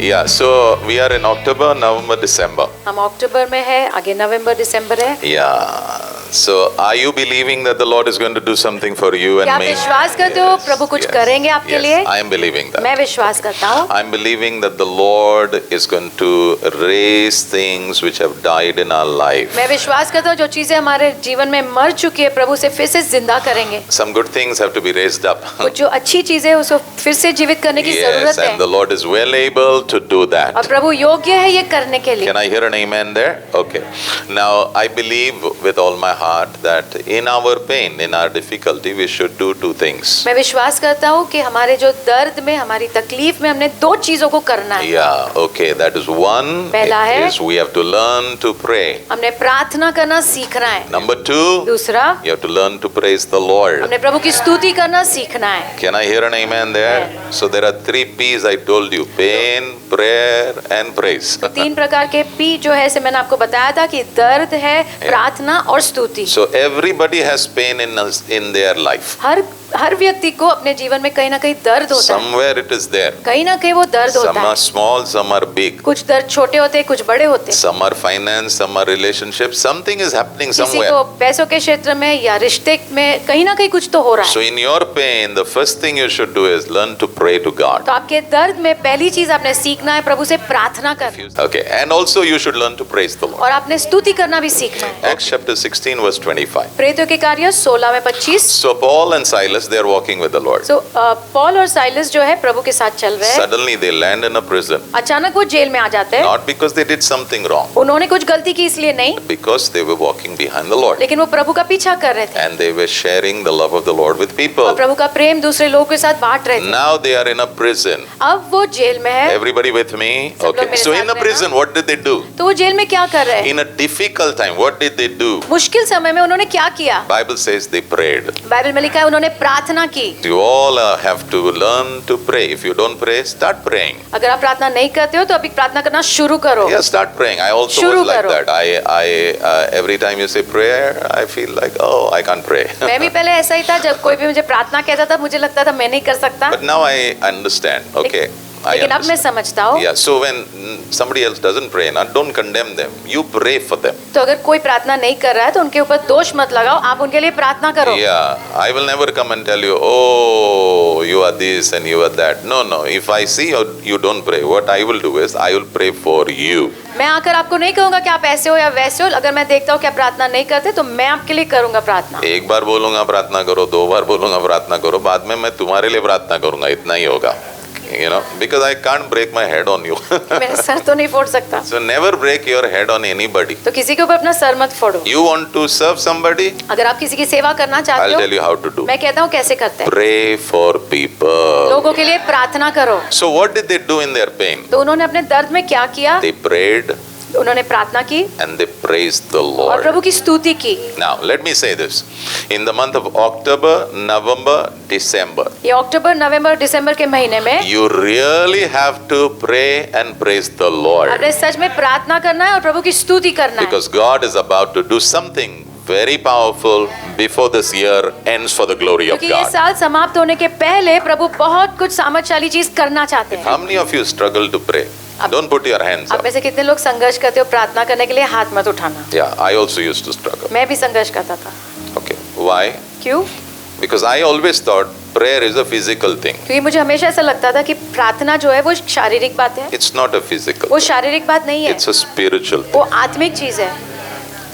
Yeah, so we are in October, November, December. हम अक्टूबर में है, आगे नवंबर दिसंबर है। Yeah. So are you believing that the Lord is going to do something for you क्या and आप me? विश्वास करते हो प्रभु कुछ करेंगे आपके Yes, लिए? I am believing that. मैं विश्वास करता हूँ। I'm believing that the Lord is going to raise things which have died in our life. मैं विश्वास करता हूँ जो चीजें हमारे जीवन में मर चुकी है प्रभु से फिर से जिंदा करेंगे। Some good things have to be raised up. कुछ जो अच्छी चीजें हैं उसको फिर से जीवित करने की Yes, जरूरत and the है Lord is well able to do और that. प्रभु योग्य है ये करने के लिए। Can I hear an amen there? Okay. Now I believe with all my heart that in our pain, in our difficulty, we should do two things. मैं विश्वास करता हूँ कि हमारे जो दर्द में, हमारी तकलीफ में हमने दो चीजों को करना है। Yeah, okay. That is one. पहला है Is we have to learn to pray. हमने प्रार्थना करना सीखना है। Number two, दूसरा you have to learn to praise the Lord. हमने प्रभु की स्तुति करना सीखना है। Can I hear an amen there? So there are three P's I told you: pain, prayer, and praise. तीन प्रकार के पी जो है से मैंने आपको बताया था कि दर्द है, प्रार्थना और स्तुति। So everybody has pain in their life. हर व्यक्ति को अपने जीवन में कहीं ना कहीं दर्द होता है। Somewhere it is there. कहीं ना कहीं वो दर्द होता Some है। are small, some are big. कुछ दर्द छोटे होते हैं, कुछ बड़े होते हैं। Some are finance, some are relationships. Something is happening किसी somewhere. को पैसों के क्षेत्र में या रिश्ते में कहीं ना कहीं कुछ तो हो रहा So है। in your pain, the first thing you should do is learn to pray to God. तो आपके दर्द में पहली चीज आपने सीखना है प्रभु से प्रार्थना करना Okay, and also you should learn to praise the Lord. और आपने स्तुति करना भी सीखना है। Acts chapter 16 verse 25. प्रेरितों के कार्य 16 में 25। So Paul and Silas, they are walking with the Lord. So Paul और साइलस जो है प्रभु के साथ चल रहे हैं। Suddenly they land in a prison. अचानक वो जेल में आ जाते हैं। Not because they did something wrong, उन्होंने कुछ गलती की इसलिए नहीं, because they were walking behind the Lord. लेकिन वो प्रभु का पीछा कर रहे थे And they were sharing the love of the Lord with और people. प्रभु का प्रेम दूसरे लोगों के साथ बांट रहे थे। Now they are in a prison. अब वो जेल में है। Everybody with me? सब लोग Okay. मेरे So साथ in a में prison, ना? what did they do? तो वो जेल में क्या कर रहे हैं? In a difficult time, what did they do? मुश्किल समय में उन्होंने क्या किया? Bible says they prayed. Bible में लिखा है उन्होंने प्रार्थना की। You all have to learn to pray. If you don't pray, start praying. अगर आप प्रार्थना नहीं करते हो तो अभी प्रार्थना करना शुरू करो। Yeah, start praying. I also शुरू was like करो। that. Every time you say prayer, I feel like, oh, I can't pray. मैं भी पहले ऐसा ही था, जब कोई भी मुझे प्रार्थना कहता था मुझे लगता था मैं नहीं कर सकता, But now I understand. Okay. I लेकिन अब मैं understand. समझता हूँ। Yeah, so when somebody else doesn't pray, now don't condemn them. You pray for them. तो अगर कोई प्रार्थना नहीं कर रहा है तो उनके ऊपर दोष मत लगाओ, आप उनके लिए प्रार्थना करो। Yeah, I will never come and tell you, oh, you are this and you are that. No, no. If I see you don't pray, what I will do is I will pray for you. मैं आकर आपको नहीं कहूंगा कि आप ऐसे हो या वैसे हो, अगर मैं देखता हूँ कि आप प्रार्थना नहीं करते तो मैं आपके लिए करूंगा प्रार्थना। एक बार बोलूंगा प्रार्थना करो, दो बार बोलूंगा प्रार्थना करो, बाद में मैं तुम्हारे लिए प्रार्थना करूंगा, इतना ही होगा. You know, because I can't break my head on you. मेरा सर तो नहीं फोड़ सकता। So never break your head on anybody. तो किसी के ऊपर अपना सर मत फोड़ो। You want to serve somebody? अगर आप किसी की सेवा करना चाहते I'll हो, tell you how to do. मैं कहता हूँ कैसे करते हैं। Pray for people. लोगों के लिए प्रार्थना करो। So what did they do in their pain? तो उन्होंने अपने दर्द में क्या किया? They prayed उन्होंने प्रार्थना की and they praised the और Lord. प्रभु की स्तुति की। Now let me say this. In the month of October, November, December, ये अक्टूबर, नवंबर, दिसंबर के महीने में you really have to pray and praise the Lord. आपने सच में प्रार्थना करना है और प्रभु की स्तुति करना है। Because God is about to do something very powerful before this year ends for the glory of क्योंकि ये God. साल समाप्त होने के पहले प्रभु बहुत कुछ सामर्थ्यशाली चीज करना चाहते हैं। How many of you struggle to pray? Don't put your hands आप up. में से कितने लोग संघर्ष करते हो प्रार्थना करने के लिए? हाथ मत उठाना। Yeah, I also used to struggle. मैं भी संघर्ष करता था। Okay, why? क्यों? Because I always thought prayer is a physical thing. क्योंकि मुझे हमेशा ऐसा लगता था कि प्रार्थना जो है वो शारीरिक बात है। It's not a physical. वो शारीरिक बात नहीं है, It's a spiritual thing. वो आत्मिक चीज है।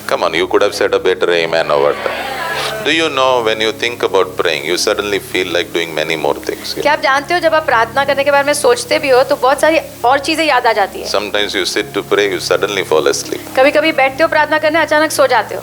Come on, you could have said a better amen over that. Do you know when you think about praying, you suddenly feel like doing many more things? क्या आप जानते हो जब आप प्रार्थना करने के बारे में सोचते भी हो तो बहुत सारी और चीजें याद आ जाती है। Sometimes you sit to pray, you suddenly fall asleep. कभी-कभी बैठते हो प्रार्थना करने, अचानक सो जाते हो।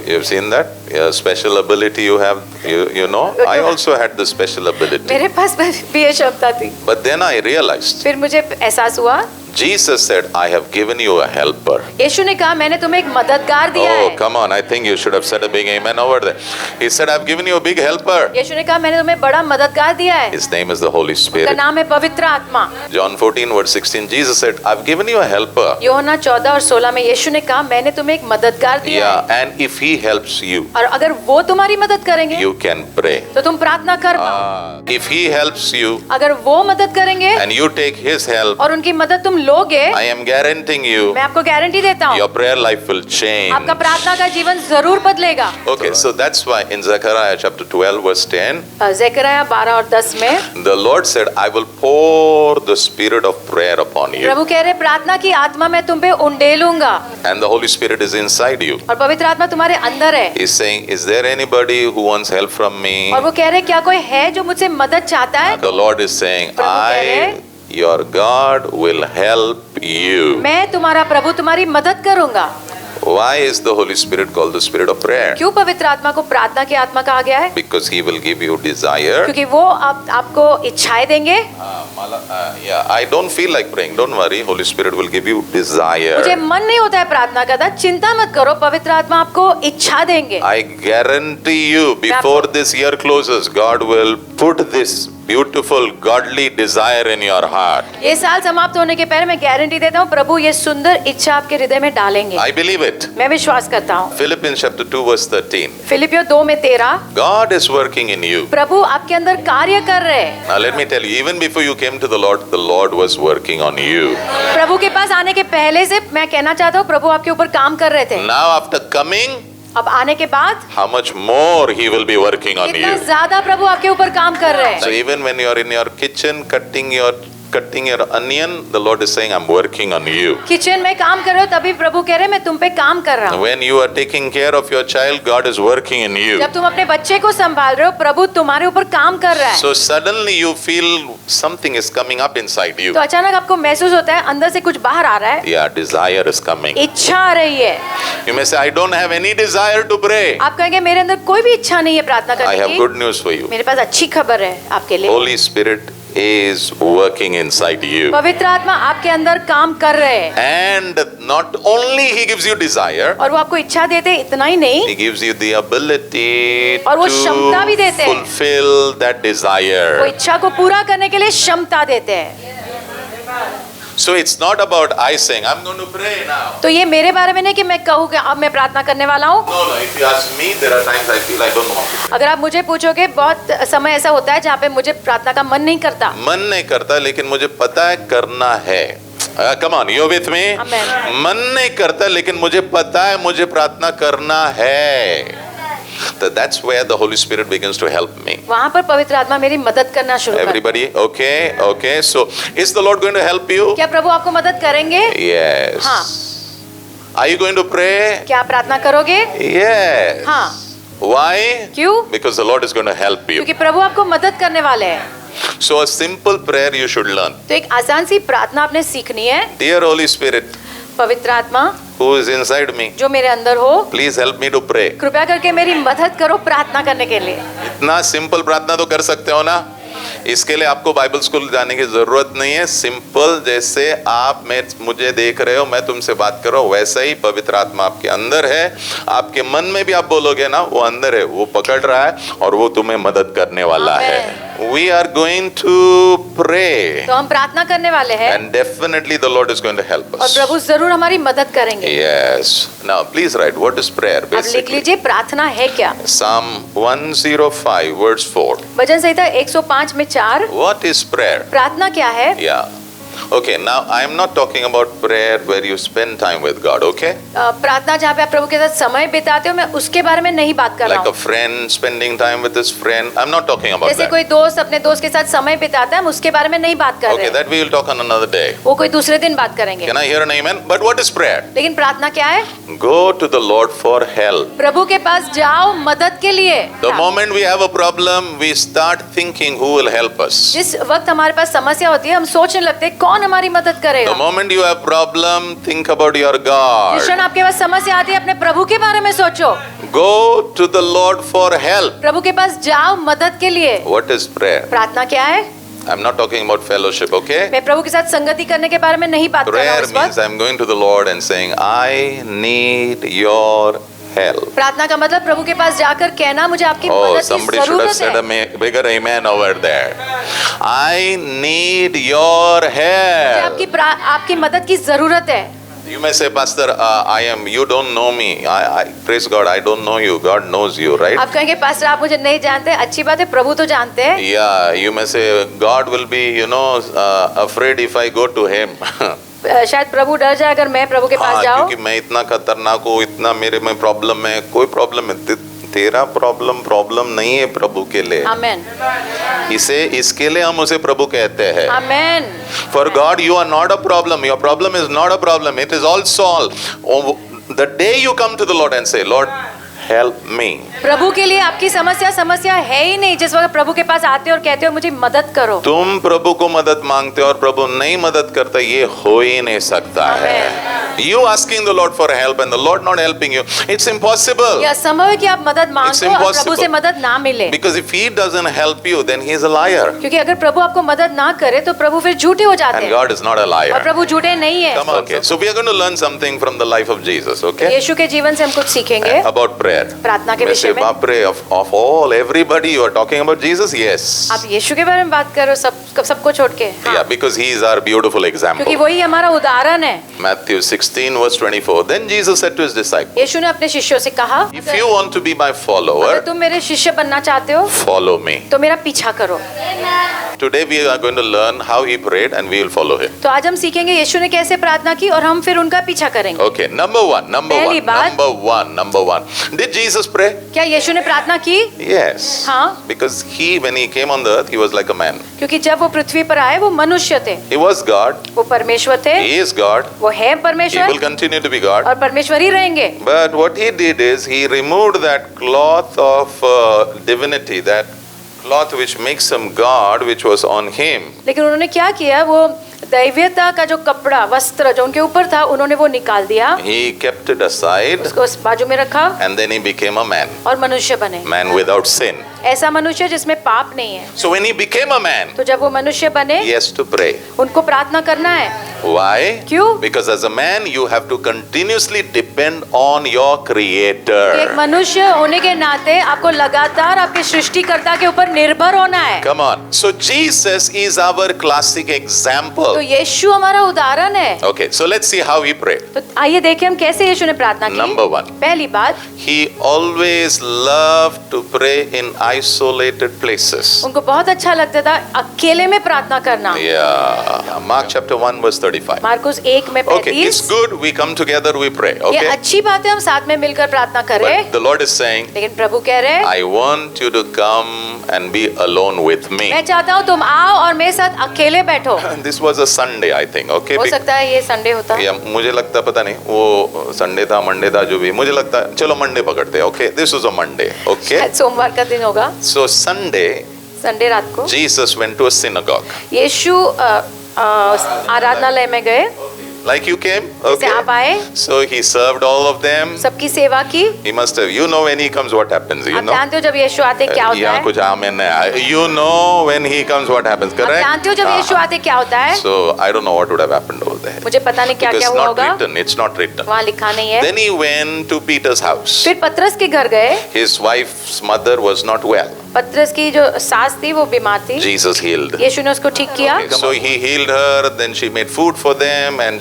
You've seen that? Yeah, special ability you have. You know, I also had the special ability. मेरे पास भी ये क्षमता थी। But then I realized फिर मुझे एहसास हुआ Jesus said, I have given you a helper. यीशु ने कहा मैंने तुम्हें एक मददगार दिया Oh, है। come on. I think you should have said a big amen over there. He said, I've given you a big helper. यीशु ने कहा मैंने तुम्हें बड़ा मददगार दिया है। His name is the Holy उसका Spirit. नाम है पवित्र आत्मा। John 14 verse 16, Jesus said, I've given you a helper. यूहन्ना 14 और 16 में यीशु ने कहा मैंने तुम्हें एक मददगार दिया है। Yeah, and if he helps you, और अगर वो तुम्हारी मदद करेंगे you can pray. तो तुम प्रार्थना कर पाओ। If he helps you अगर वो मदद करेंगे and you take his help, और उनकी मदद तुम लोगे, I am guaranteeing you, मैं आपको गारंटी देता हूँ your prayer life will change. आपका प्रार्थना का जीवन जरूर बदलेगा। Okay, so that's why in Zechariah chapter 12 verse 10, Zakaria 12 और 10 में the Lord said, I will pour the spirit of prayer upon you. प्रभु कह रहे प्रार्थना की आत्मा मैं तुम पे उंडेलूंगा And the Holy Spirit is inside you. और पवित्र आत्मा तुम्हारे अंदर है। He's saying, is there anybody who wants help from me? और वो कह रहे क्या कोई है जो मुझसे मदद चाहता है? The Lord is saying, प्रभु कह रहे, I, your God, will help you. मैं तुम्हारा प्रभु तुम्हारी मदद करूंगा। Why is the Holy Spirit called the Spirit of prayer? क्यों पवित्र आत्मा को प्रार्थना की आत्मा कहा गया है? Because He will give you desire. क्योंकि वो आपको इच्छाएं देंगे। Yeah, I don't feel like praying. Don't worry, Holy Spirit will give you desire. मुझे मन नहीं होता है प्रार्थना करना, चिंता मत करो, पवित्र आत्मा आपको इच्छा देंगे। I guarantee you, before this year closes, God will put this beautiful godly desire in your heart. ये साल समाप्त होने के पहले मैं गारंटी देता हूँ प्रभु ये सुंदर इच्छा आपके हृदय में डालेंगे। I believe it. मैं विश्वास करता हूँ। Philippians chapter 2 verse 13. फिलिपियों 2 में 13 God is working in you. प्रभु आपके अंदर कार्य कर रहे हैं। Now let me tell you, even before you came to the Lord was working on you. प्रभु के पास आने के पहले से मैं कहना चाहता हूँ प्रभु आपके ऊपर काम कर रहे थे। Now after coming, अब आने के बाद how much more He will be working on कितना you. ज्यादा प्रभु आपके ऊपर काम कर रहे So हैं। even when you are in your kitchen cutting your onion, the Lord is saying, I'm working on you. Kitchen में काम कर रहे हो तभी प्रभु कह रहे हैं मैं तुम पे काम कर रहा हूँ। When you are taking care of your child, God is working in you. जब तुम अपने बच्चे को संभाल रहे हो प्रभु तुम्हारे ऊपर काम कर रहा है। So suddenly you feel something is coming up inside you. तो अचानक आपको महसूस होता है अंदर से कुछ बाहर आ रहा है। Yeah, desire is coming. इच्छा आ रही है। You may say, I don't have any desire to pray. आप कहेंगे मेरे अंदर कोई भी इच्छा नहीं है प्रार्थना I करने have की। good news for you. मेरे पास अच्छी खबर है आपके लिए। Holy Spirit is working inside you. पवित्र आत्मा आपके अंदर काम कर रहे हैं। And not only He gives you desire, और वो आपको इच्छा देते हैं, इतना ही नहीं He gives you the ability और वो क्षमता भी to देते हैं। fulfill that वो desire. इच्छा को पूरा करने के लिए क्षमता देते हैं। So it's not about I saying, I'm going to pray now. तो ये मेरे बारे में नहीं कि मैं कहूँ कि अब मैं प्रार्थना करने वाला हूँ। No, if you ask me, there are times I feel I don't want to pray. अगर आप मुझे पूछोगे बहुत समय ऐसा होता है जहाँ पे मुझे प्रार्थना का मन नहीं करता। मन नहीं करता, लेकिन मुझे पता है करना है। Come on, you with me? Amen. मन नहीं करता, लेकिन मुझे पता है मुझे प्रार्थना करना है. So that's where the Holy Spirit begins to help me. वहाँ पर पवित्र आत्मा मेरी मदद करना शुरू कर। Everybody, okay. So is the Lord going to help you? क्या प्रभु आपको मदद करेंगे? Yes. हाँ। Are you going to pray? क्या आप प्रार्थना करोगे? Yes. हाँ। Why? क्यों? Because the Lord is going to help you. क्योंकि प्रभु आपको मदद करने वाले हैं। So a simple prayer you should learn. तो एक आसान सी प्रार्थना आपने सीखनी है। Dear Holy Spirit, पवित्र आत्मा who is inside me, जो मेरे अंदर हो, please help me to pray. कृपया करके मेरी मदद करो प्रार्थना करने के लिए। इतना सिंपल प्रार्थना तो कर सकते हो ना? इसके लिए आपको बाइबल स्कूल जाने की जरूरत नहीं है। सिंपल, जैसे आप मुझे देख रहे हो, मैं तुमसे बात कर रहा हूं, वैसा ही पवित्र आत्मा आपके अंदर है। आपके मन में भी आप बोलोगे ना, वो अंदर है, वो पकड़ रहा है और वो तुम्हें मदद करने वाला है। We are going to pray. तो हम प्रार्थना करने वाले हैं And definitely the Lord is going to help और us. प्रभु जरूर हमारी मदद करेंगे। Yes. Now please write, what is prayer अब लिख basically? लीजिए प्रार्थना है क्या? Psalm 105 verse 4. भजन संहिता 105 में 4। What is prayer? प्रार्थना क्या है? Yeah. Okay, now I am not talking about prayer where you spend time with God, okay? प्रार्थना जहाँ पे आप प्रभु के साथ समय बिताते हो, मैं उसके बारे में नहीं बात कर रहा Like a हूँ। friend spending time with his friend. I'm not talking about जैसे that. कोई दोस्त अपने दोस्त के साथ समय बिताता है, हम उसके बारे में नहीं बात कर रहे Okay, हैं। that we will talk on another day. वो कोई दूसरे दिन बात करेंगे। Can I hear an amen? But what is prayer? लेकिन प्रार्थना क्या है? Go to the Lord for help. प्रभु के पास जाओ मदद के लिए। The moment we have a problem, we start thinking who will help us. जिस वक्त हमारे पास समस्या होती है, हम सोचने लगते हैं कौन हमारी मदद The करेगा। moment you have problem, think about your जिस God. क्षण आपके पास समस्या आती है, अपने प्रभु के बारे में सोचो। Go to the Lord for help. प्रभु के पास जाओ मदद के लिए। What is prayer? प्रार्थना क्या है? I'm not talking about fellowship, okay? मैं प्रभु के साथ संगति करने के बारे में नहीं बात कर रहा हूँ Prayer इस वक्त। means I'm going to the Lord and saying, I need your help. प्रार्थना का मतलब प्रभु के पास जाकर कहना मुझे आपकी Oh, मदद की somebody should have जरूरत said है। a bigger amen over there. I need your मुझे help. आपकी मदद की जरूरत है। You may say, Pastor, you don't know me. Praise God, I don't know you. God knows you, right? आप कहेंगे पास्टर आप मुझे नहीं जानते, अच्छी बात है, प्रभु तो जानते हैं। Yeah, you may say, God will be, afraid if I go to Him. शायद प्रभु डर जाए अगर मैं प्रभु के पास हाँ, जाऊं। क्योंकि मैं इतना खतरनाक हूँ, इतना मेरे में प्रॉब्लम है। कोई प्रॉब्लम है, तेरा प्रॉब्लम नहीं है प्रभु के लिए। आमेन। इसके लिए हम उसे प्रभु कहते हैं। आमेन। For God, you are not a problem. Your problem is not a problem. It is all solved. The day you come to the Lord and say, Lord, help me. प्रभु के लिए आपकी समस्या है ही नहीं। जिस वक्त प्रभु के पास आते हो और कहते हो मुझे मदद करो। तुम प्रभु को मदद मांगते हो और प्रभु नहीं मदद करता, ये हो ही नहीं सकता है। You asking the Lord for help and the Lord not helping you, it's impossible. यह संभव है कि आप मदद मांगो और प्रभु से मदद ना मिले। Because if He doesn't help you, then He is a liar. क्योंकि अगर प्रभु आपको मदद ना करे तो प्रभु फिर झूठे हो जाते And हैं। God is not a और liar. प्रभु झूठे नहीं है। Okay, so we are going to learn something from the life of Jesus, okay? यीशु के जीवन से हम कुछ सीखेंगे About prayer. प्रार्थना के मैं विषय में। बाप रे, of all everybody you are talking about Jesus, yes. आप यीशु के बारे में बात करो सबको छोड़ के। हाँ। Yeah, because He is our beautiful example. क्योंकि वही हमारा उदाहरण है। Matthew 16 verse 24. Then Jesus said to His disciples, यीशु ने अपने शिष्यों से कहा, if you want to be my अगर follower, तुम मेरे शिष्य बनना चाहते हो follow me. तो मेरा पीछा करो। Today we are going to learn how He prayed and we will follow Him. तो आज हम सीखेंगे यीशु ने कैसे प्रार्थना की और हम फिर उनका पीछा करेंगे। Okay, number one. Did Jesus pray? क्या यीशु ने प्रार्थना की? Yes. हाँ। Because when He came on the earth, He was like a man. क्योंकि जब वो पृथ्वी पर आए वो मनुष्य थे। He was God. वो परमेश्वर थे। He is God. वो है He परमेश्वर will continue to be God. और परमेश्वर ही रहेंगे। But what He did is He removed that cloth of divinity, that cloth which makes Him God, which was on Him. लेकिन उन्होंने क्या किया, वो दैव्यता का जो कपड़ा वस्त्र जो उनके ऊपर था उन्होंने वो निकाल दिया। He kept it aside उसको बाजू में रखा and then He became a man. और मनुष्य बने। Man without sin. ऐसा मनुष्य जिसमें पाप नहीं है। So when He became a man, तो जब वो मनुष्य बने He has to pray. उनको प्रार्थना करना है। Why? क्यों? Because as a man you have to continuously depend on your एक creator. मनुष्य होने के नाते आपको लगातार आपके सृष्टिकर्ता के ऊपर निर्भर होना है। Come on. So Jesus is our classic तो example. यीशु हमारा उदाहरण है। Okay, so let's see how He prayed. तो आइए देखें हम कैसे यीशु ने प्रार्थना की। Number one. पहली बात, He always loved to pray in isolated places. उनको बहुत अच्छा लगता था अकेले में प्रार्थना करना। Yeah. Mark chapter 1 verse 35. Marcus 1 में Okay, 35। it's good we come together, we pray. ये Okay. अच्छी बात है हम साथ में मिलकर प्रार्थना करें। But the Lord is saying, लेकिन प्रभु कह रहे हैं I want you to come and be alone with me. मैं चाहता हूँ तुम आओ और मेरे साथ अकेले बैठो। This was a Sunday, I think. Okay. हो सकता है ये संडे होता। या मुझे लगता पता नहीं वो संडे था मंडे था जो भी, मुझे लगता है चलो मंडे पकड़ते हैं. Okay, this was a Monday. Okay, शायद सोमवार का दिन होगा। सो संडे संडे रात को Jesus went to a synagogue. यीशु आराधनालय में गए। Like you came, जैसे okay. आप आए, So he served all of them. सबकी सेवा की। He must have, you know, when he comes, what happens? You आप know. जानते हो जब यीशु आते क्या होता यहाँ है? कुछ आमेन है. You know when he comes, what happens? आप Correct. जानते हो जब यीशु आते क्या होता है? So I don't know what would have happened over there. मुझे पता नहीं क्या Because क्या it's हुआ not होगा। written. It's not written. वहाँ लिखा नहीं है। Then he went to Peter's house. फिर पतरस के घर गए। His wife's mother was not well. पतरस की जो सास थी वो बीमार थी। Jesus healed. यीशु ने उसको ठीक किया। So he healed her. Then she made food for them, and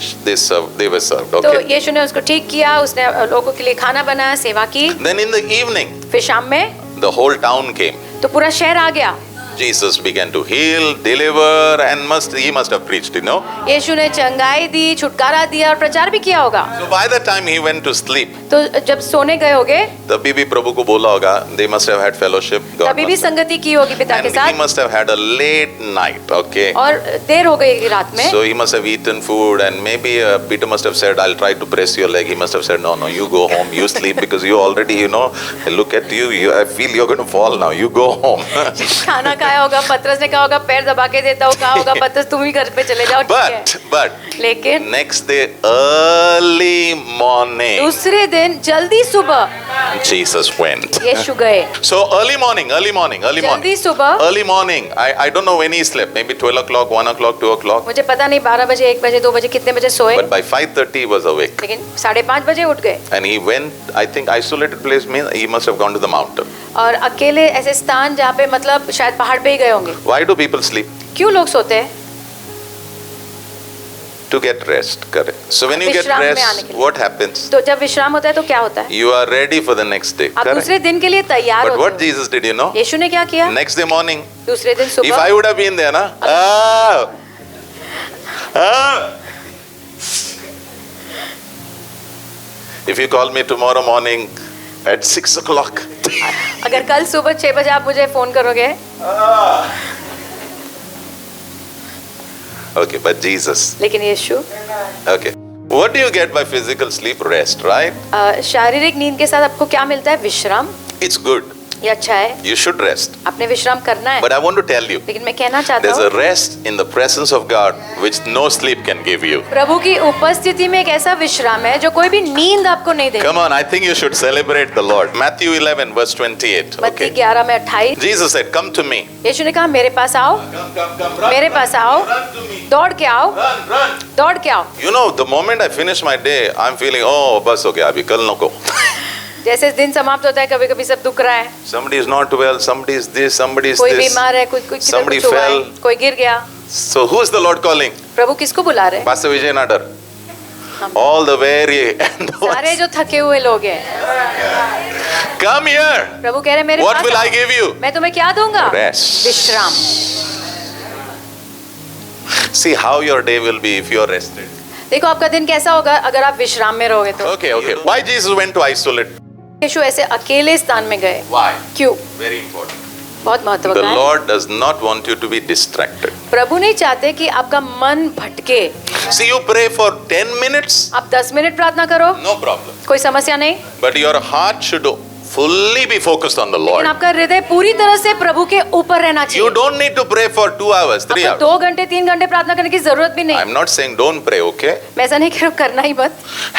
they were served. तो Okay. यीशु ने उसको ठीक किया, उसने लोगों के लिए खाना बनाया, सेवा की। Then in the evening, फिर शाम में the whole town came. तो पूरा शहर आ गया। Jesus began to heal, deliver, and he must have preached, you know. यीशु ने चंगाई दी, छुटकारा दिया और प्रचार भी किया होगा। So by the time he went to sleep, तो जब सोने गए होगे तभी भी प्रभु को बोला होगा, they must have had fellowship. God तभी भी must have. संगति की होगी पिता के And he साथ must have had a late night, okay. और देर हो गई रात में। So he must have eaten food, and maybe Peter must have said, "I'll try to press your leg." He must have said, "No, no, you go home, you sleep because you already, you know, look at you. I feel you're going to fall now. You go home." खाना खाया होगा, पतरस ने कहा होगा पैर दबा के देता हो, कहा होगा पतरस तुम ही घर पे चले जाओ, ठीक है। But लेकिन next day early morning, दूसरे दिन जल्दी सुबह Jesus went. यीशु गए। So early morning. जल्दी सुबह। Early morning. I don't know when he slept. Maybe 12 o'clock, 1 o'clock, 2 o'clock. मुझे पता नहीं 12 बजे, 1 बजे, 2 बजे कितने बजे सोए, But by 5:30 he was awake. लेकिन 5:30 बजे उठ गए। And he went, I think isolated place means he must have gone to the mountain. और अकेले ऐसे स्थान जहाँ पे मतलब शायद पहाड़ पे ही गए होंगे। Why do people sleep? क्यों लोग सोते हैं? To get rest. Correct. So when you get विश्राम में आने rest, के लिए। what happens? तो जब विश्राम होता है तो क्या होता है? You are ready for the next day. आप दूसरे दिन के लिए तैयार But what होते हो। Jesus did, you know? यीशु ने क्या किया? Next day morning, दूसरे दिन if सुबह I would have been there, na? If you call me tomorrow morning at 6 o'clock, अगर कल सुबह 6 बजे आप मुझे फोन करोगे, okay, but Jesus, लेकिन यीशु okay. What do you get by physical sleep? Rest, right? शारीरिक नींद के साथ आपको क्या मिलता है? विश्राम। It's good. ये अच्छा है, You should rest. आपने विश्राम करना है। But I want to tell you, लेकिन मैं कहना चाहता there's a हूँ, rest in the presence of God which no sleep can give you. प्रभु की उपस्थिति में एक ऐसा विश्राम है जो कोई भी नींद आपको नहीं देगा। Come on, I think you should celebrate the Lord. Matthew 11, verse 28. मत्ती Okay. 11 में 28, Jesus said, "Come to me." यीशु ने कहा मेरे पास आओ, मेरे पास आओ, दौड़ के आओ, दौड़ के आओ। You know, the moment I finish my day, I'm feeling, oh, बस हो गया, अभी कल न को. जैसे दिन समाप्त होता है कभी कभी सब दुख रहा है, Somebody is not well, somebody is this, somebody is कोई this. बीमार है, कोई किधर Somebody कुछ हुआ है, fell. कोई गिर गया। So who is the Lord calling? प्रभु किसको बुला रहे हैं? Pastor Vijay Nadar. All the weary and the सारे ones. जो थके हुए लोग हैं। Come here. प्रभु कह रहे मेरे What पास will I आओ। give you? मैं तुम्हें क्या दूंगा? Rest. विश्राम। See how your day will be if you are rested. देखो आपका दिन कैसा होगा अगर आप विश्राम में रहोगे तो। Okay, okay. Why Jesus went to isolate? यीशु ऐसे अकेले स्थान में गए, Why? क्यों? Very important. बहुत The महत्वपूर्ण है। Lord does not want you to be distracted. प्रभु नहीं चाहते कि आपका मन भटके। See, you pray for 10 minutes, आप 10 मिनट प्रार्थना करो, no problem. कोई समस्या नहीं, But your heart should fully be focused on the लेकिन Lord. आपका हृदय पूरी तरह से प्रभु के ऊपर रहना You चाहिए। don't need to pray for 2 hours, 3 आपको hours. 2 घंटे 3 घंटे प्रार्थना करने की जरूरत भी नहीं। I'm not saying don't pray, okay? मैं ऐसा नहीं कह रहा हूं, करना ही मत।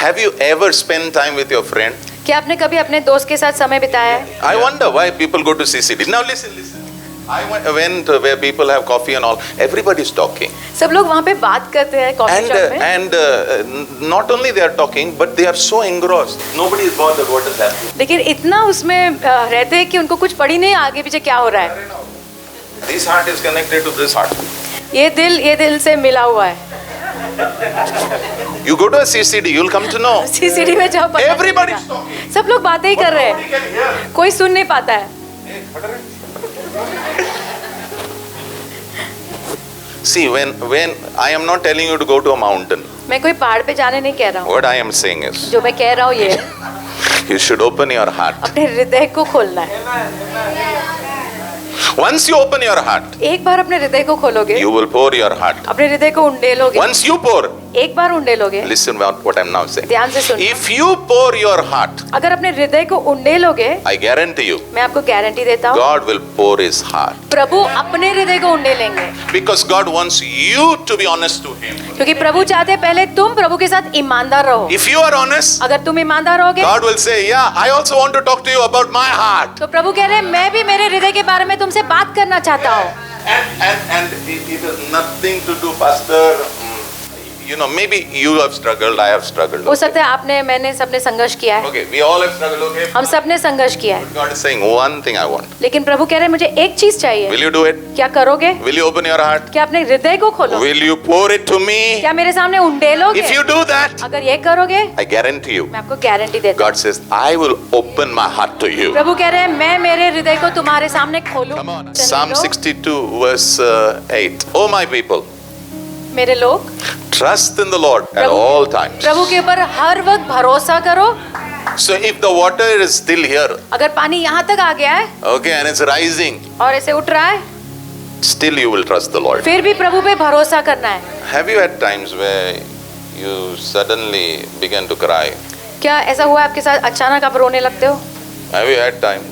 Have you ever spent time with your friend? क्या आपने कभी अपने दोस्त के साथ समय बिताया है? I wonder why people go to CCD. Now listen. I went where people have coffee and all. Everybody's talking. सब लोग वहाँ पे बात करते हैं कॉफी शॉप में, And not only they are talking, but they are so engrossed. Nobody is bothered what is happening. लेकिन इतना उसमें रहते हैं कि उनको कुछ पड़ी नहीं आगे पीछे क्या हो रहा है। This heart is connected to this heart. ये दिल से मिला हुआ है। You go to a CCD, you'll come to know. CCD में जाओ, पता Everybody's चलेगा। talking. सब लोग बातें ही कर रहे Nobody हैं, can hear. कोई सुन नहीं पाता है। See, when I am not telling you to go to a mountain. मैं कोई पहाड़ पे जाने नहीं कह रहा हूँ, What I am saying is, जो मैं कह रहा हूँ ये है, you should open your heart. अपने हृदय को खोलना है। Once you open your heart, एक बार अपने हृदय को खोलोगे, you will pour your heart. अपने हृदय को उंडेलोगे, Once you pour, एक बार उंडेलोगे, listen what I'm now saying. ध्यान से सुनिए। If you pour your heart, अगर अपने हृदय को उंडेलोगे, I guarantee you, मैं आपको गारंटी देता हूँ, God will pour His heart. प्रभु अपने हृदय को उंडेलेंगे, Because God wants you to be honest to Him. क्योंकि प्रभु चाहते हैं पहले तुम प्रभु के साथ ईमानदार रहो। If you are honest, अगर तुम ईमानदार रहोगे, God will say, yeah, I also want to talk to you about my heart. तो प्रभु कह रहे हैं मैं भी मेरे हृदय के बारे में तुमसे बात करना चाहता हूँ। And it has nothing to do, Pastor. You know, maybe you have struggled, I have struggled. हो सकता है आपने मैंने सबने संघर्ष किया है, Okay, we all have struggled, okay? हम सबने संघर्ष किया है, God is saying one thing I want. लेकिन प्रभु कह रहे हैं मुझे एक चीज चाहिए। Will you do it? क्या करोगे? Will you open your heart? क्या अपने हृदय को खोलो? Will you pour it to me? क्या मेरे सामने उंडेलोगे? If you do that, अगर ये करोगे, I guarantee you, मैं आपको गारंटी देता हूँ, God says, I will open my heart to you. प्रभु कह रहे हैं मैं मेरे हृदय को तुम्हारे सामने खोलूं। Come on. चलिए Psalm low, 62, verse 8. Oh, my people, मेरे लोग trust in the Lord at Prabhu- all times. प्रभु के ऊपर हर वक्त भरोसा करो। So if the water is still here, अगर पानी यहाँ तक आ गया है okay, and it's rising, और ऐसे उठ रहा है, still you will trust the Lord. फिर भी प्रभु पे भरोसा करना है। Have you had times where you suddenly began to cry? क्या ऐसा हुआ है आपके साथ, अचानक आप रोने लगते हो? Have you had time?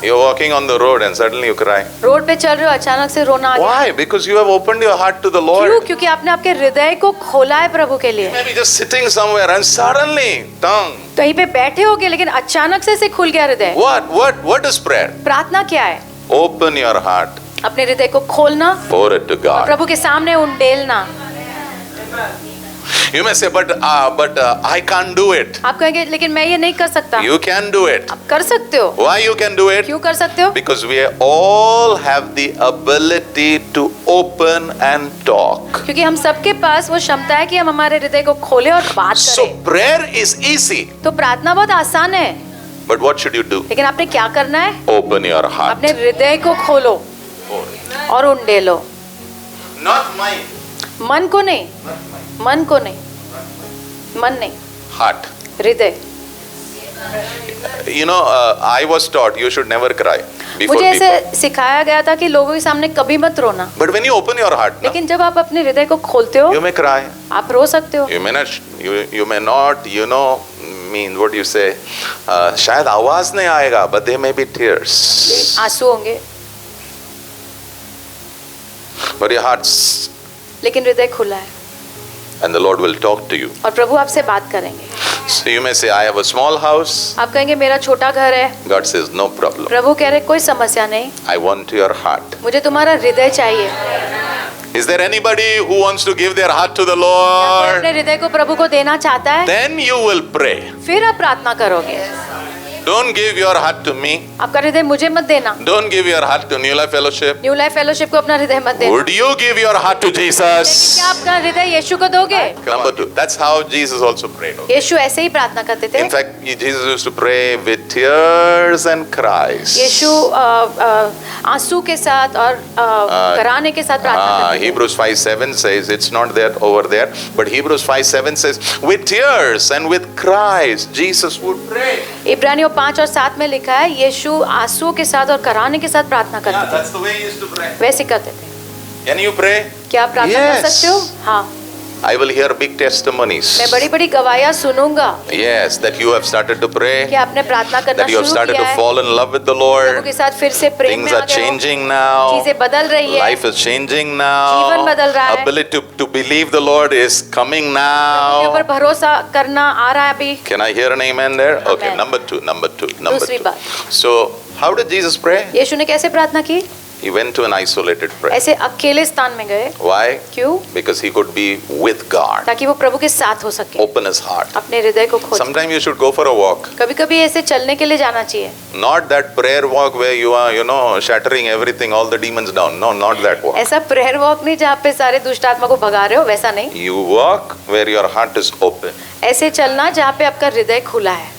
You're walking on the road and suddenly you cry. Road पे चल रहे हो, अचानक से रोना आ गया। Why? Because you have opened your heart to the क्यों? Lord. क्योंकि आपने आपके हृदय को खोला है प्रभु के लिए। Maybe just sitting somewhere and suddenly, tongue. कहीं पे बैठे होगे लेकिन अचानक से खुल गया हृदय। What is prayer? प्रार्थना क्या है? Open your heart. अपने हृदय को खोलना, Pour it to God. प्रभु के सामने उंडेलना। You may say, but I can't do it. आप कहेंगे लेकिन मैं ये नहीं कर सकता। You can do it. आप कर सकते हो। Why you can do it? क्यों कर सकते हो? Because we all have the ability to open and talk. क्योंकि हम सबके पास वो क्षमता है कि हम हमारे हृदय को खोले और बात So करें। prayer is easy. तो प्रार्थना बहुत आसान है, But what should you do? लेकिन आपने क्या करना है? Open your heart. अपने हृदय को खोलो और उंडेलो। Not mind. मन को नहीं, मन को नहीं, मन नहीं, Heart. हृदय। You know, I was taught you should never cry before मुझे people. ऐसे सिखाया गया था कि लोगों के सामने कभी मत रोना, But when you open your heart, na, लेकिन जब आप अपने हृदय को खोलते हो you may cry. आप रो सकते हो। You may not. You may not. You know, mean what you say. शायद आवाज नहीं आएगा, but there may be tears. आंसू होंगे, But your heart's, लेकिन हृदय खुला है and the Lord will talk to you. और प्रभु आपसे बात करेंगे। So you may say, I have a small house. आप कहेंगे मेरा छोटा घर है। God says, no problem. प्रभु कह रहे कोई समस्या नहीं, I want your heart. मुझे तुम्हारा हृदय चाहिए। Is there anybody who wants to give their heart to the कोई Lord? अपने हृदय को प्रभु को देना चाहता है? Then you will pray. फिर आप प्रार्थना करोगे। Don't give your heart to me. आपका हृदय मुझे मत देना। Don't give your heart to New Life Fellowship. New life fellowship को अपना हृदय मत देना। Would you give your heart to लेकिन Jesus? क्या आपका हृदय यीशु को दोगे? Number 2. That's how Jesus also prayed. यीशु ऐसे ही प्रार्थना करते थे। In fact, Jesus used to pray with tears and cries. यीशु आंसू के साथ और कराने के साथ प्रार्थना करते थे। Hebrews 5:7 says, it's not there over there, but Hebrews 5:7 says, with tears and with cries, Jesus would pray. इब्रानियों 5 और 7 में लिखा है यीशु आंसुओं के साथ और कराने के साथ प्रार्थना Yeah, करते थे। that's the way he used to pray. वैसे करते थे। Can you pray? क्या आप प्रार्थना कर Yes. सकते हो? हाँ, I will hear big testimonies. मैं बड़ी बड़ी गवाहियाँ सुनूंगा Yes, that you have started to pray, कि आपने प्रार्थना करना that you have शुरू started किया to है, fall in love with the Prabhu Lord. के साथ फिर से प्रेम में Things आ are गए हो। changing now. चीजें बदल रही है, Life is changing जीवन now. बदल रहा है। Ability to believe the Lord is coming प्रभु के ऊपर now. भरोसा करना आ रहा है अभी। Can I hear an amen there? Okay, Amen. number two. दूसरी बात, So, how did Jesus pray? यीशु ने कैसे प्रार्थना की? He went to an isolated prayer. ऐसे अकेले स्थान में गए। Why? क्यों? Because he could be with God. ताकि वो प्रभु के साथ हो सके, Open his heart. अपने हृदय को खोल। Sometimes you should go for a walk. कभी कभी ऐसे चलने के लिए जाना चाहिए। Not that prayer walk where you are, shattering everything, all the demons down. No, not that walk. ऐसा प्रेयर वॉक नहीं जहाँ पे सारे दुष्ट आत्मा को भगा रहे हो, वैसा नहीं। You walk where your heart is open. ऐसे चलना जहाँ पे आपका हृदय खुला है।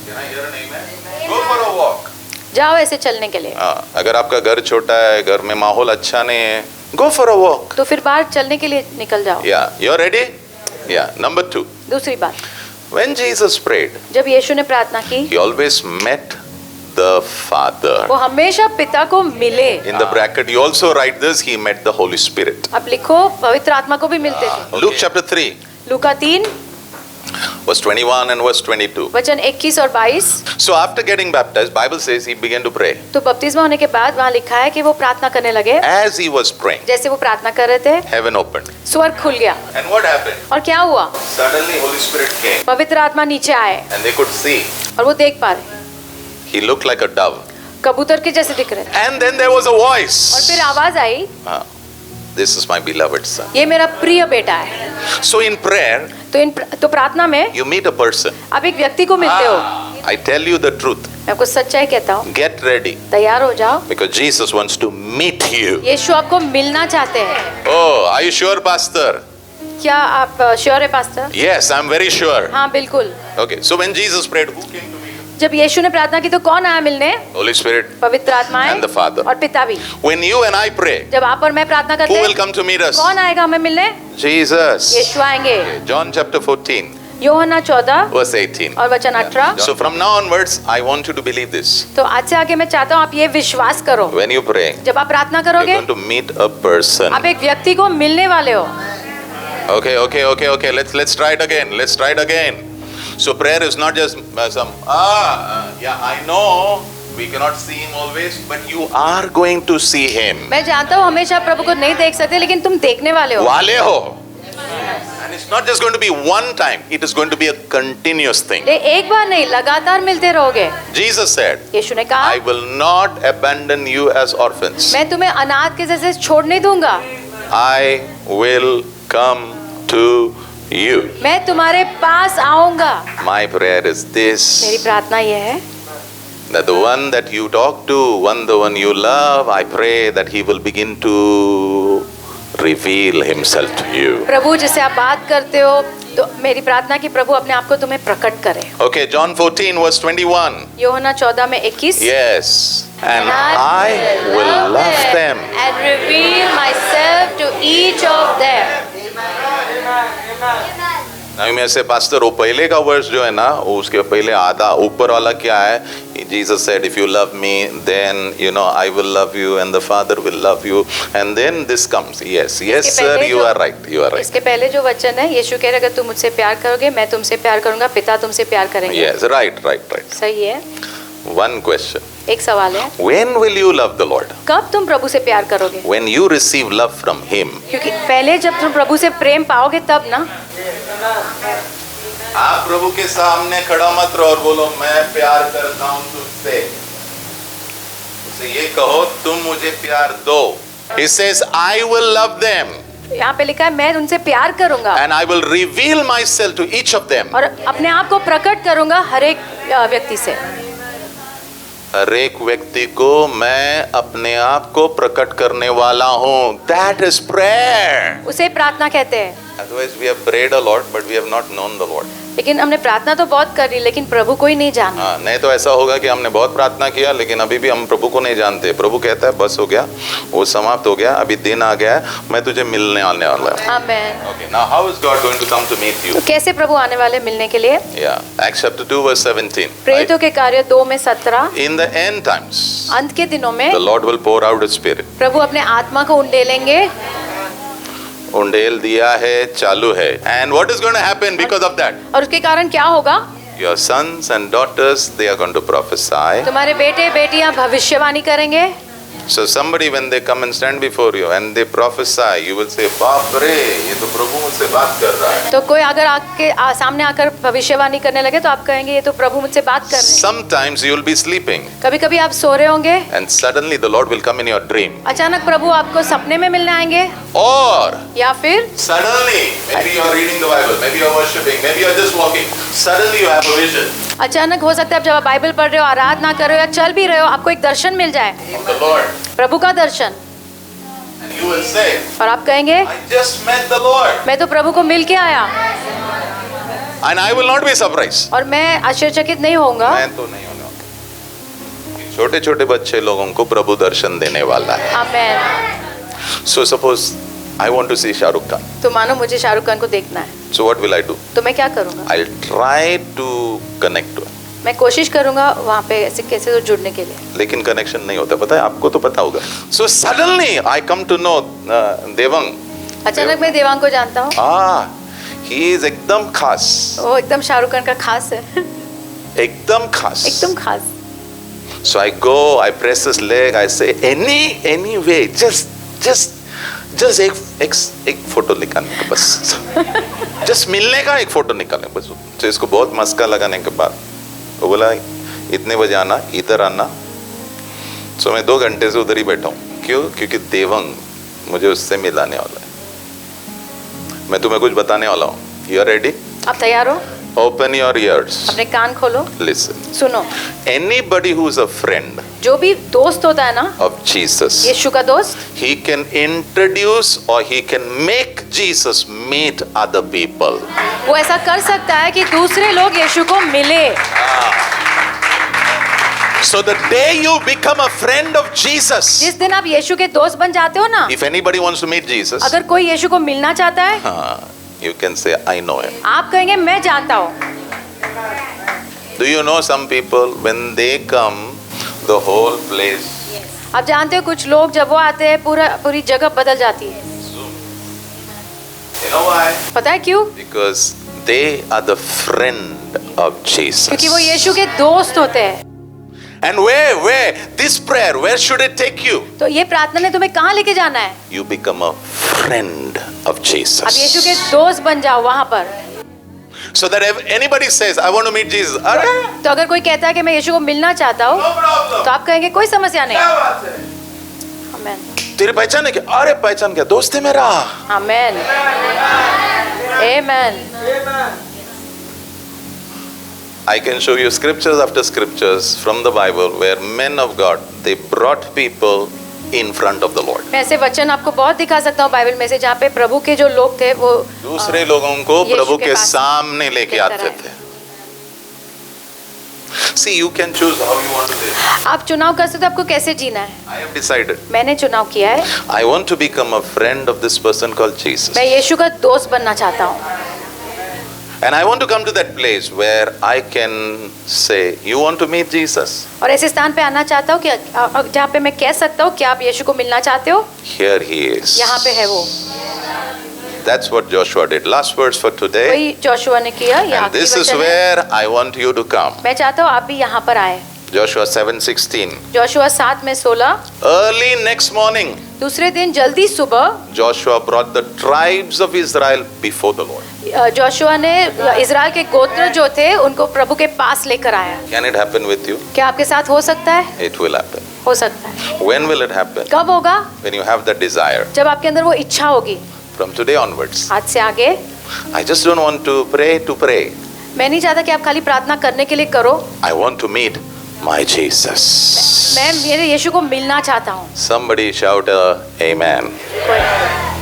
Can I hear an amen? Go for a walk. जाओ ऐसे चलने के लिए। अगर आपका घर छोटा है, घर में माहौल अच्छा नहीं है, go for a walk. तो फिर बाहर चलने के लिए निकल जाओ। Yeah, you're ready? Yeah. Number 2. दूसरी बात, When Jesus prayed, जब यीशु ने प्रार्थना की, he always met the Father. वो हमेशा पिता को मिले। In the bracket, you also write this, he met the Holy Spirit. अब लिखो पवित्र आत्मा को भी मिलते थे। Luke chapter 3, Luka 3 verse 21 and verse 22. वचन 21 और 22। So after getting baptized, Bible says he began to pray. तो बपतिस्मा होने के बाद वहाँ लिखा है कि वो प्रार्थना करने लगे। As he was praying, जैसे वो प्रार्थना कर रहे थे, heaven opened. स्वर्ग खुल गया। And what happened? और क्या हुआ? Suddenly Holy Spirit came पवित्र आत्मा नीचे आए and they could see. और वो देख पा रहे, He looked like a dove. कबूतर के जैसे दिख रहे। And then there was a और voice. फिर आवाज आई, This is my beloved son. ये मेरा प्रिय बेटा है। So in prayer, तो प्रार्थना में you meet a person. आप एक व्यक्ति को मिलते हो। I tell you the truth. मैं आपको सच्चाई कहता हूँ, Get ready तैयार हो जाओ, because Jesus wants to meet you. यीशु आपको मिलना चाहते हैं। Oh, are you sure, Pastor? क्या आप श्योर है pastor? Yes, I'm very sure. हाँ बिल्कुल। Okay, so when Jesus prayed, who came to meet him? जब यीशु ने प्रार्थना की तो कौन आया मिलने? Holy Spirit पवित्र आत्मा and the Father. और पिता भी। When you and I pray, जब आप और मैं प्रार्थना करते who will हैं, come to meet us? कौन आएगा हमें मिलने? Jesus. यीशु आएंगे। John chapter 14, यूहन्ना 14 verse 18. और वचन 18। So from now onwards, I want you to believe this. तो आज से आगे मैं चाहता हूँ आप ये विश्वास करो, When you pray, जब आप प्रार्थना you're करोगे going to meet a person. आप एक व्यक्ति को मिलने वाले हो। Okay. Let's try it again. So prayer is not just some. Yeah, I know. We cannot see him always, but you are going to see him. मैं जानता हूँ हमेशा प्रभु को नहीं देख सकते, लेकिन तुम देखने वाले हो। वाले हो। And it's not just going to be one time, it is going to be a continuous thing. ये एक बार नहीं, लगातार मिलते रहोगे। Jesus said, यीशु ने कहा, I will not abandon you as orphans. मैं तुम्हें अनाथ के जैसे छोड़ नहीं दूंगा। I will come to you. मैं तुम्हारे पास आऊंगा। My prayer is this, मेरी प्रार्थना ये है that the one that you talk to, the one you love, I pray that he will begin to reveal himself to you. प्रभु जिससे आप बात करते हो, तो मेरी प्रार्थना कि प्रभु अपने आप को तुम्हें प्रकट करे। Okay, John 14 verse 21. यूहन्ना 14 में 21। Yes, and I will love them. and reveal myself to each of them. नहीं में से पास्टर वो पहले का वर्स जो है ना, वो उसके पहले आधा ऊपर वाला क्या है? Jesus said, if you love me, then you know I will love you, and the Father will love you, and then this comes. Yes, yes, sir, you are right, you are right. इसके पहले जो वचन है, यीशु कह रहे अगर तुम मुझसे प्यार करोगे, मैं तुमसे प्यार करूंगा, पिता तुमसे प्यार करेंगे। Yes, right, right, right. सही है। One question. एक सवाल है, When will you love the Lord? कब तुम प्रभु से प्यार करोगे? When you receive love from Him. क्योंकि पहले जब तुम प्रभु से प्रेम पाओगे तब ना। आप प्रभु के सामने खड़ा मत रहो और बोलो मैं प्यार करता हूँ तुझसे। उसे ये कहो तुम मुझे प्यार दो। He says I will love them. यहाँ पे लिखा है मैं उनसे प्यार करूंगा And I will reveal myself to each of them. और अपने आप को प्रकट करूंगा हर एक व्यक्ति से। हर एक व्यक्ति को मैं अपने आप को प्रकट करने वाला हूँ। That is prayer. उसे प्रार्थना कहते हैं। Otherwise we have prayed a lot, but we have not known the Lord. लेकिन हमने प्रार्थना तो बहुत करी, लेकिन प्रभु को ही नहीं जाना। हाँ, नहीं तो ऐसा होगा कि हमने बहुत प्रार्थना किया लेकिन अभी भी हम प्रभु को नहीं जानते। प्रभु कहता है बस हो गया, वो समाप्त हो गया, अभी दिन आ गया है, मैं तुझे मिलने आने वाला हूँ। आमेन। Okay, now how is God going to come to meet you? तो कैसे प्रभु आने वाले मिलने के लिए? Yeah, Acts chapter 2 verse 17. प्रेरितों के कार्य 2 में 17। In the end times, अंत के दिनों में the Lord will pour out His Spirit. प्रभु अपने आत्मा को उंडेलेंगे। उंडेल दिया है, चालू है. And what is going to happen because of that? और उसके कारण क्या होगा? Your sons and daughters, they are going to prophesy. तुम्हारे बेटे बेटियां भविष्यवाणी करेंगे। So somebody when they come and stand before you and they prophesy, you will say, बाप रे, ये तो प्रभु मुझसे बात कर रहा है. तो कोई अगर आपके सामने आकर भविष्यवाणी करने लगे तो आप कहेंगे ये तो प्रभु मुझसे बात कर रहे हैं। Sometimes you will be sleeping. कभी-कभी आप सो रहे होंगे। And suddenly the Lord will come in your dream. अचानक प्रभु आपको सपने में मिलने आएंगे। Or या फिर suddenly, maybe you are reading the Bible, maybe you are worshiping, maybe you are just walking. Suddenly you have a vision अचानक हो सकता है जब आप बाइबल पढ़ रहे हो, आराधना कर रहे हो या चल भी रहे हो, आपको एक दर्शन मिल जाए, of the Lord. प्रभु का दर्शन, And you will say, और आप कहेंगे I just met the Lord. मैं तो प्रभु को मिल के आया। And I will not be surprised. और मैं आश्चर्यचकित नहीं होऊंगा। मैं तो नहीं होने वाला। छोटे छोटे बच्चे लोगों को प्रभु दर्शन देने वाला है। आमेन। So suppose I want to see Shahrukh Khan. तो मानो मुझे शाहरुख खान को देखना है, So what will I do? तो मैं क्या करूंगा? I'll try to connect to him. मैं कोशिश करूंगा वहाँ पे कैसे तो जुड़ने के लिए, लेकिन कनेक्शन नहीं होता, पता है आपको, तो पता होगा. So suddenly I come to know Devang. अचानक मैं देवांग को जानता हूँ। he is एकदम खास. वो एकदम शाहरुख खान का खास है। एकदम खास. एकदम खास। So I go, I press his leg, I say any way, just एक फोटो निकालने का बस. just मिलने का एक फोटो निकालने बस. तो इसको बहुत मस्का लगाने के बाद वो बोला इतने बजे आना, इधर आना. So मैं 2 घंटे से उधर ही बैठा हूँ. क्यों? क्योंकि देवंग मुझे उससे मिलाने वाला है. मैं तुम्हें कुछ बताने वाला हूँ. You are ready? आप तैयार हो? Open your ears. अपने कान खोलो। Listen. सुनो। Anybody who is a friend जो भी दोस्त होता है ना, of Jesus, यीशु का दोस्त, he can introduce or he can make Jesus meet other people. वो ऐसा कर सकता है कि दूसरे लोग यीशु को मिले। So the day you become a friend of Jesus, जिस दिन आप यीशु के दोस्त बन जाते हो ना, if anybody wants to meet Jesus, अगर कोई यीशु को मिलना चाहता है, you can say I know him. आप कहेंगे मैं जानता हूँ। Do you know some people when they come, the whole place, आप जानते हो कुछ लोग जब वो आते हैं पूरी जगह बदल जाती है। you know why? पता है क्यों? Because they are the friend of Jesus. क्योंकि वो यीशु के दोस्त होते हैं। And where this prayer, where should it take you? तो ये प्रार्थना ने तुम्हें कहाँ लेके जाना है? You become a friend of Jesus. अब यीशु के दोस्त बन जाओ वहाँ पर। So that if anybody says, I want to meet Jesus, अरे तो अगर कोई कहता है कि मैं यीशु को मिलना चाहता हूँ, no problem. तो आप कहेंगे कोई समस्या नहीं। क्या बात है? आमेन। तेरी पहचान है क्या? अरे पहचान क्या? दोस्त है मेरा। आमेन। आमेन। I can show you scriptures after scriptures from the Bible where men of God, they brought people in front of the Lord. मैं ऐसे वचन आपको बहुत दिखा सकता हूँ बाइबल में से जहाँ पे प्रभु के जो लोग थे वो दूसरे लोगों को यीशु प्रभु के के पास सामने लेके लेकर आते आए। थे। See, you can choose how you want to live. आप चुनाव कर सकते हो आपको कैसे जीना है। I have decided. मैंने चुनाव किया है, I want to become a friend of this person called Jesus. मैं यीशु का दोस्त बनना चाहता हूँ। And I want to come to that place where I can say, you want to meet Jesus? और ऐसे स्थान पे आना चाहता हूँ कि जहाँ पे मैं कह सकता हूँ कि आप यीशु को मिलना चाहते हो, Here he is. यहाँ पे है वो। That's what Joshua did. Last words for today. वही जोशुआ ने किया। ये And आखिरी this is वचन है। where I want you to come. मैं चाहता हूँ आप भी यहाँ पर आए। Joshua 7:16. Joshua 7:16। Early next morning, दूसरे दिन जल्दी सुबह Joshua brought the tribes of Israel before the Lord. Joshua ने इज़राइल के गोत्र जो थे उनको प्रभु के पास लेकर आया। Can it happen with you? क्या आपके साथ हो सकता है? It will happen. हो सकता है। When will it happen? कब होगा? When you have that desire. जब आपके अंदर वो इच्छा होगी। From today onwards. आज से आगे I just don't want to pray. मैं नहीं चाहता कि आप खाली प्रार्थना करने के लिए करो। I want to meet my Jesus. मैं मेरे यीशु को मिलना चाहता हूँ। Somebody shout amen. कोई-